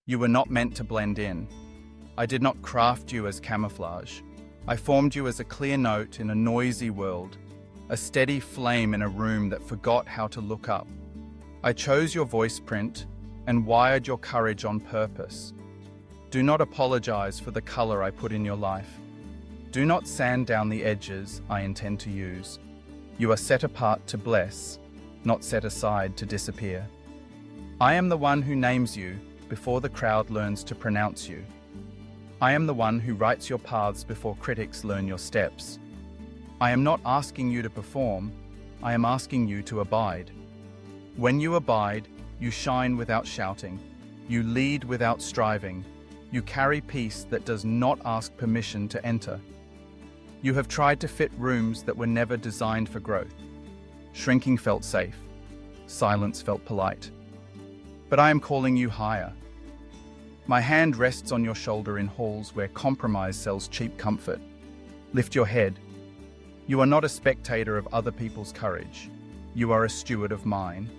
You were not meant to blend in. I did not craft you as camouflage. I formed you as a clear note in a noisy world, a steady flame in a room that forgot how to look up. I chose your voice print and wired your courage on purpose. Do not apologize for the color I put in your life. Do not sand down the edges I intend to use. You are set apart to bless, not set aside to disappear. I am the one who names you before the crowd learns to pronounce you. I am the one who writes your paths before critics learn your steps. I am not asking you to perform, I am asking you to abide. When you abide, you shine without shouting. You lead without striving. You carry peace that does not ask permission to enter. You have tried to fit rooms that were never designed for growth. Shrinking felt safe. Silence felt polite. But I am calling you higher. My hand rests on your shoulder in halls where compromise sells cheap comfort. Lift your head. You are not a spectator of other people's courage. You are a steward of mine.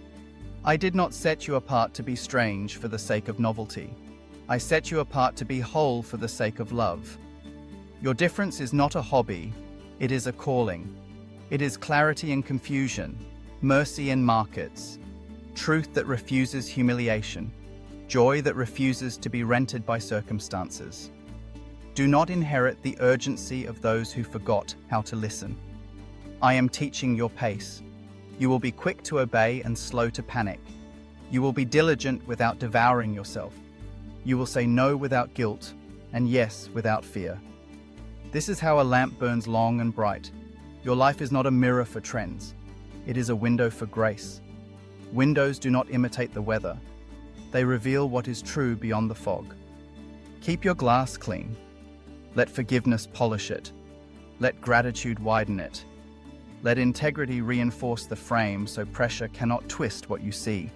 I did not set you apart to be strange for the sake of novelty. I set you apart to be whole for the sake of love. Your difference is not a hobby, it is a calling. It is clarity in confusion, mercy in markets, truth that refuses humiliation, joy that refuses to be rented by circumstances. Do not inherit the urgency of those who forgot how to listen. I am teaching your pace. You will be quick to obey and slow to panic. You will be diligent without devouring yourself. You will say no without guilt and yes without fear. This is how a lamp burns long and bright. Your life is not a mirror for trends. It is a window for grace. Windows do not imitate the weather. They reveal what is true beyond the fog. Keep your glass clean. Let forgiveness polish it. Let gratitude widen it. Let integrity reinforce the frame so pressure cannot twist what you see.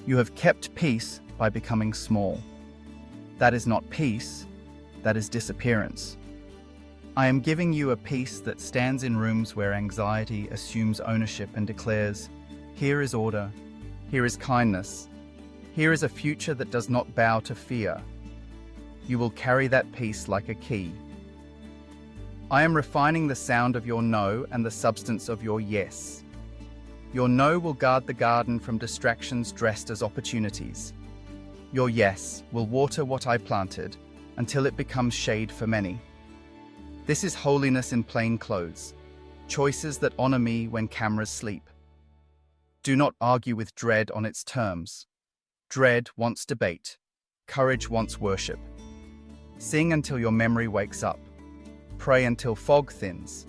You have kept peace by becoming small. That is not peace, that is disappearance. I am giving you a peace that stands in rooms where anxiety assumes ownership and declares, here is order, here is kindness, here is a future that does not bow to fear. You will carry that peace like a key. I am refining the sound of your no and the substance of your yes. Your no will guard the garden from distractions dressed as opportunities. Your yes will water what I planted until it becomes shade for many. This is holiness in plain clothes, choices that honor me when cameras sleep. Do not argue with dread on its terms. Dread wants debate. Courage wants worship. Sing until your memory wakes up. Pray until fog thins.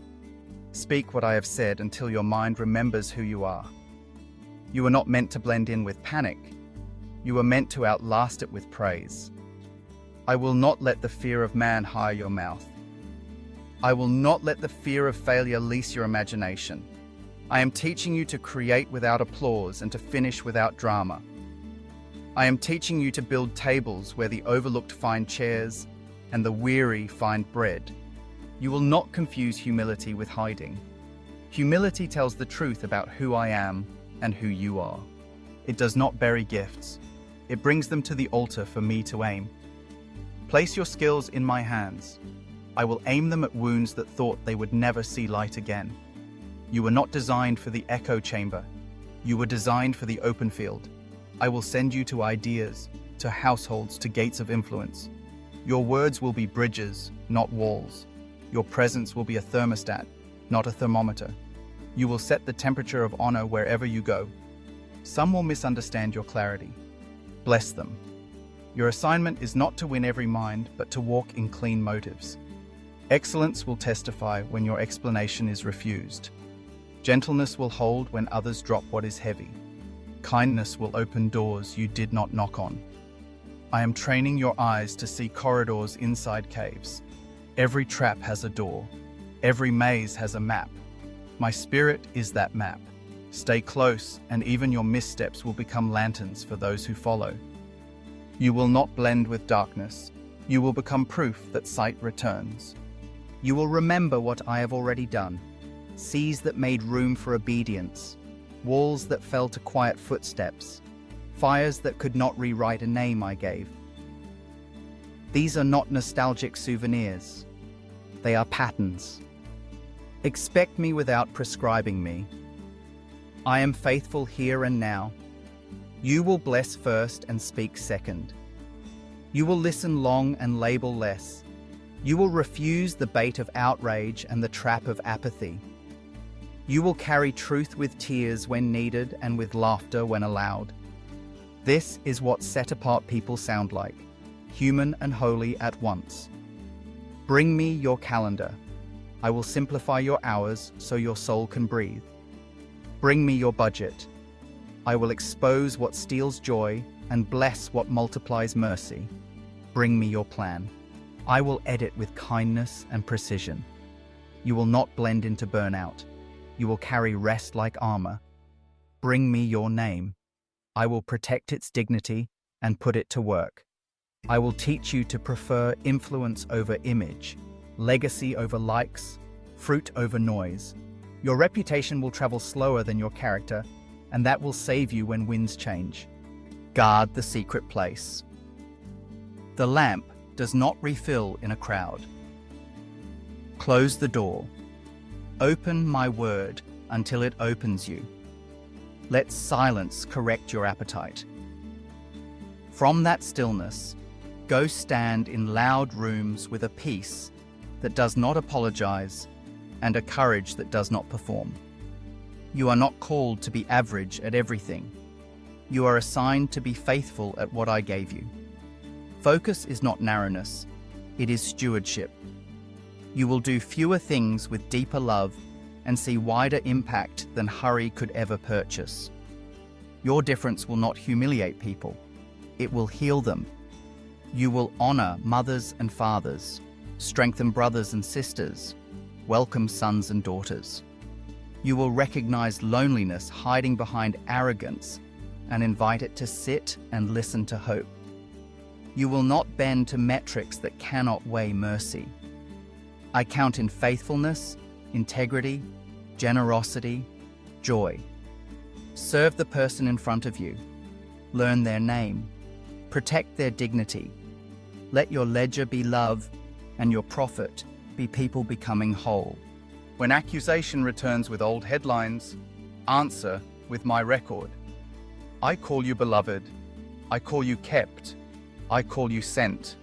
Speak what I have said until your mind remembers who you are. You are not meant to blend in with panic. You are meant to outlast it with praise. I will not let the fear of man hire your mouth. I will not let the fear of failure lease your imagination. I am teaching you to create without applause and to finish without drama. I am teaching you to build tables where the overlooked find chairs and the weary find bread. You will not confuse humility with hiding. Humility tells the truth about who I am and who you are. It does not bury gifts. It brings them to the altar for me to aim. Place your skills in my hands. I will aim them at wounds that thought they would never see light again. You were not designed for the echo chamber. You were designed for the open field. I will send you to ideas, to households, to gates of influence. Your words will be bridges, not walls. Your presence will be a thermostat, not a thermometer. You will set the temperature of honor wherever you go. Some will misunderstand your clarity. Bless them. Your assignment is not to win every mind, but to walk in clean motives. Excellence will testify when your explanation is refused. Gentleness will hold when others drop what is heavy. Kindness will open doors you did not knock on. I am training your eyes to see corridors inside caves. Every trap has a door. Every maze has a map. My spirit is that map. Stay close, and even your missteps will become lanterns for those who follow. You will not blend with darkness. You will become proof that sight returns. You will remember what I have already done. Seas that made room for obedience. Walls that fell to quiet footsteps. fires that could not rewrite a name I gave. These are not nostalgic souvenirs. They are patterns. Expect me without prescribing me. I am faithful here and now. You will bless first and speak second. You will listen long and label less. You will refuse the bait of outrage and the trap of apathy. You will carry truth with tears when needed and with laughter when allowed. This is what set-apart people sound like, human and holy at once. Bring me your calendar. I will simplify your hours so your soul can breathe. Bring me your budget. I will expose what steals joy and bless what multiplies mercy. Bring me your plan. I will edit with kindness and precision. You will not blend into burnout. You will carry rest like armor. Bring me your name. I will protect its dignity and put it to work. I will teach you to prefer influence over image, legacy over likes, fruit over noise. Your reputation will travel slower than your character, and that will save you when winds change. Guard the secret place. The lamp does not refill in a crowd. Close the door. Open my word until it opens you. Let silence correct your appetite. From that stillness, go stand in loud rooms with a peace that does not apologize and a courage that does not perform. You are not called to be average at everything. You are assigned to be faithful at what I gave you. Focus is not narrowness, it is stewardship. You will do fewer things with deeper love and see wider impact than hurry could ever purchase. Your difference will not humiliate people. It will heal them. You will honor mothers and fathers, strengthen brothers and sisters, welcome sons and daughters. You will recognize loneliness hiding behind arrogance and invite it to sit and listen to hope. You will not bend to metrics that cannot weigh mercy. I count in faithfulness, integrity, generosity, joy. Serve the person in front of you. Learn their name. Protect their dignity. Let your ledger be love and your profit be people becoming whole. When accusation returns with old headlines, answer with my record. I call you beloved. I call you kept. I call you sent.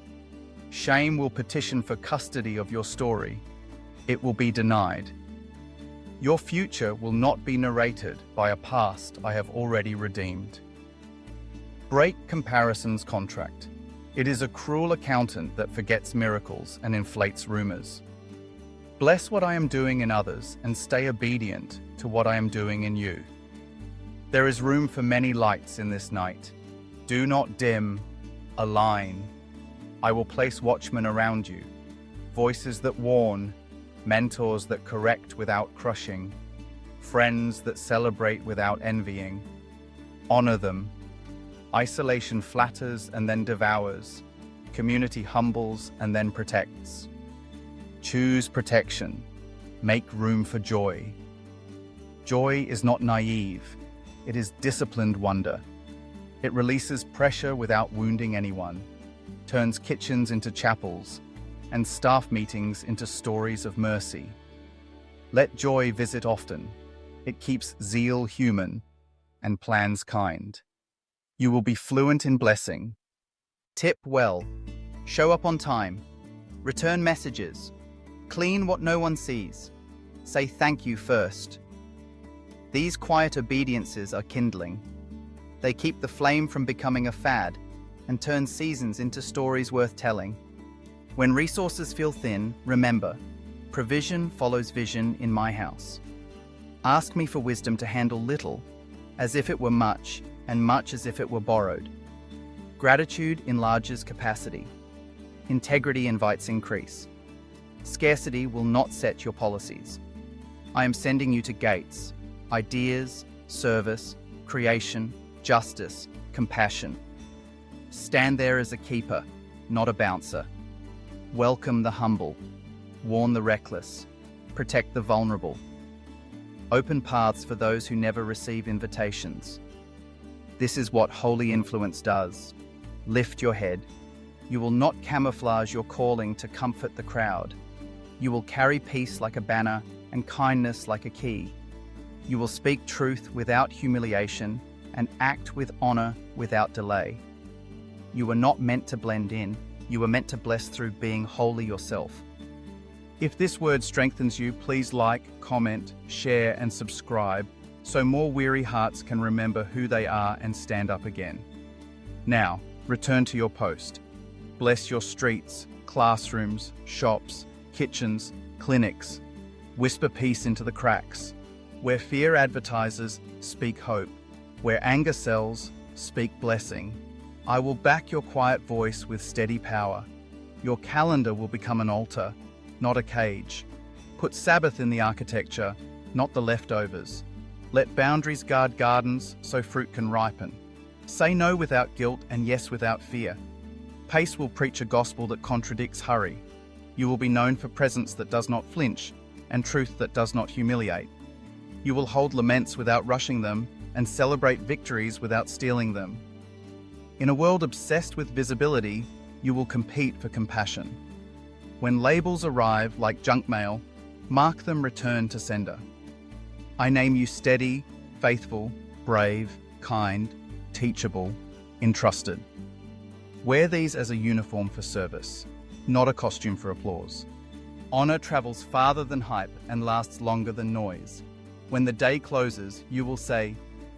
Shame will petition for custody of your story. It will be denied. Your future will not be narrated by a past I have already redeemed. Break comparison's contract. It is a cruel accountant that forgets miracles and inflates rumors. Bless what I am doing in others and stay obedient to what I am doing in you. There is room for many lights in this night. Do not dim, align. I will place watchmen around you, voices that warn, mentors that correct without crushing, friends that celebrate without envying. Honor them. Isolation flatters and then devours. Community humbles and then protects. Choose protection. Make room for joy. Joy is not naive. It is disciplined wonder. It releases pressure without wounding anyone, turns kitchens into chapels, and staff meetings into stories of mercy. Let joy visit often. It keeps zeal human and plans kind. You will be fluent in blessing. Tip well. Show up on time. Return messages. Clean what no one sees. Say thank you first. These quiet obediences are kindling. They keep the flame from becoming a fad and turn seasons into stories worth telling. When resources feel thin, remember, provision follows vision in my house. Ask me for wisdom to handle little as if it were much, and much as if it were borrowed. Gratitude enlarges capacity. Integrity invites increase. Scarcity will not set your policies. I am sending you to gates, ideas, service, creation, justice, compassion. Stand there as a keeper, not a bouncer. Welcome the humble. Warn the reckless. Protect the vulnerable. Open paths for those who never receive invitations. This is what holy influence does. Lift your head. You will not camouflage your calling to comfort the crowd. You will carry peace like a banner and kindness like a key. You will speak truth without humiliation and act with honor without delay. You were not meant to blend in. You were meant to bless through being holy yourself. If this word strengthens you, please like, comment, share, and subscribe so more weary hearts can remember who they are and stand up again. Now, return to your post. Bless your streets, classrooms, shops, kitchens, clinics. Whisper peace into the cracks. Where fear advertises, speak hope. Where anger sells, speak blessing. I will back your quiet voice with steady power. Your calendar will become an altar, not a cage. Put Sabbath in the architecture, not the leftovers. Let boundaries guard gardens so fruit can ripen. Say no without guilt and yes without fear. Pace will preach a gospel that contradicts hurry. You will be known for presence that does not flinch and truth that does not humiliate. You will hold laments without rushing them and celebrate victories without stealing them. In a world obsessed with visibility, you will compete for compassion. When labels arrive like junk mail, mark them return to sender. I name you steady, faithful, brave, kind, teachable, entrusted. Wear these as a uniform for service, not a costume for applause. Honor travels farther than hype and lasts longer than noise. When the day closes, you will say,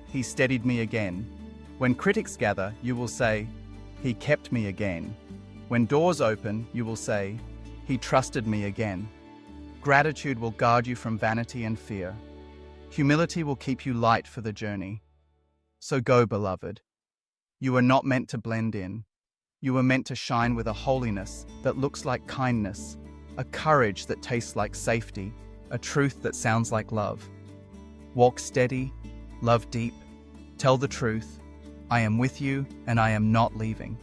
"He steadied me again." When critics gather, you will say, "He kept me again." When doors open, you will say, "He trusted me again." Gratitude will guard you from vanity and fear. Humility will keep you light for the journey. So go, beloved. You are not meant to blend in. You are meant to shine with a holiness that looks like kindness, a courage that tastes like safety, a truth that sounds like love. Walk steady, love deep, tell the truth. I am with you and I am not leaving.